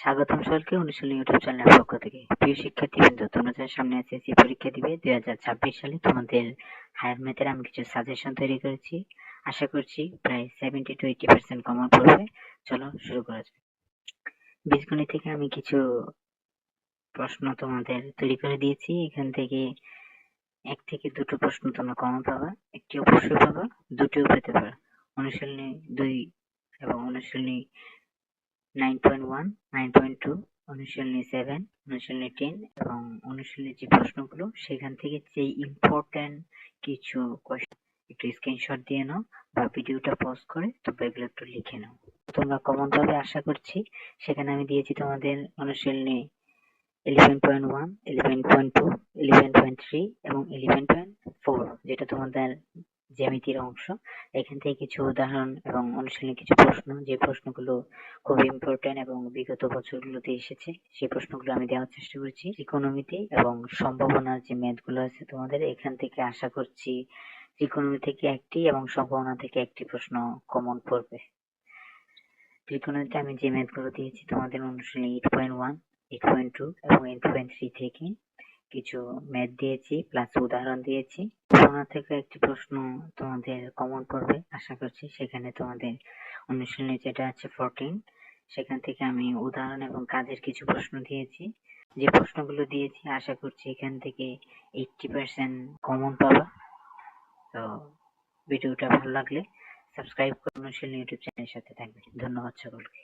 স্বাগতম সকলকে অনুশীলনী ইউটিউব চ্যানেলের পক্ষ থেকে। প্রিয় শিক্ষার্থীবৃন্দ, তোমরা যারা সামনে এসএসসি পরীক্ষা দিবে 2026 সালে, তোমাদের হায়ার ম্যাথের আমি কিছু সাজেশন তৈরি করেছি। আশা করছি প্রায় 70 to 80% কমন পড়বে। চলো শুরু করা যাক। বীজগণিত থেকে আমি কিছু প্রশ্ন তোমাদের তৈরি করে দিয়েছি। এখান থেকে 1 থেকে 2টো প্রশ্ন তোমরা কমন পাবা, একটি অবশ্যই পাবা, দুটিও পেতে পারো। অনুশীলনী 2 এবং অনুশীলনী 9.1, 9.2, অনুশীলনী 7, অনুশীলনী 10 এবং অনুশীলনী যে প্রশ্নগুলো সেখান থেকে যে ইম্পর্টেন্ট কিছু কোয়েশ্চেন একটু স্ক্রিনশট দিয়ে নাও বা ভিডিওটা পজ করে তোমরা এগুলো একটু লিখে নাও। তোমরা কমন পাবে আশা করছি। সেখানে আমি দিয়েছি তোমাদের অনুশীলনী 11.1, 11.2, 11.3 এবং 11.4, যেটা তোমাদের জ্যামিতির অংশ। এখান থেকে কিছু উদাহরণ এবং অনুশীলনী কিছু প্রশ্ন, যে প্রশ্নগুলো খুব ইম্পর্টেন্ট এবং বিগত বছরগুলোতে এসেছে, সেই প্রশ্নগুলো আমি দেওয়ার চেষ্টা করেছি। ইকোনমিতে এবং সম্ভাবনার যে ম্যাথগুলো আছে তোমাদের, এখান থেকে আশা করছি ইকোনমি থেকে একটি এবং সম্ভাবনা থেকে একটি প্রশ্ন কমন পড়বে। ত্রিকোণমিতিতে আমি যে ম্যাথগুলো দিয়েছি তোমাদের অনুশীলনী 8.1, 8.2 এবং 8.3 থেকে কিছু ম্যাথ দিয়েছি, প্লাস উদাহরণ দিয়েছি। সম্ভাবনা থেকে একটি প্রশ্ন তোমাদের কমন পড়বে আশা করছি। সেখানে তোমাদের অনুশীলনী যেটা আছে 14, সেখান থেকে আমি উদাহরণ এবং কাজের কিছু প্রশ্ন দিয়েছি। যে প্রশ্নগুলো দিয়েছি আশা করছি এখান থেকে 80% কমন পাবা। তো ভিডিওটা ভালো লাগলে সাবস্ক্রাইব করে অনুশীলনী ইউটিউব চ্যানেলের সাথে থাকবে। ধন্যবাদ সকলকে।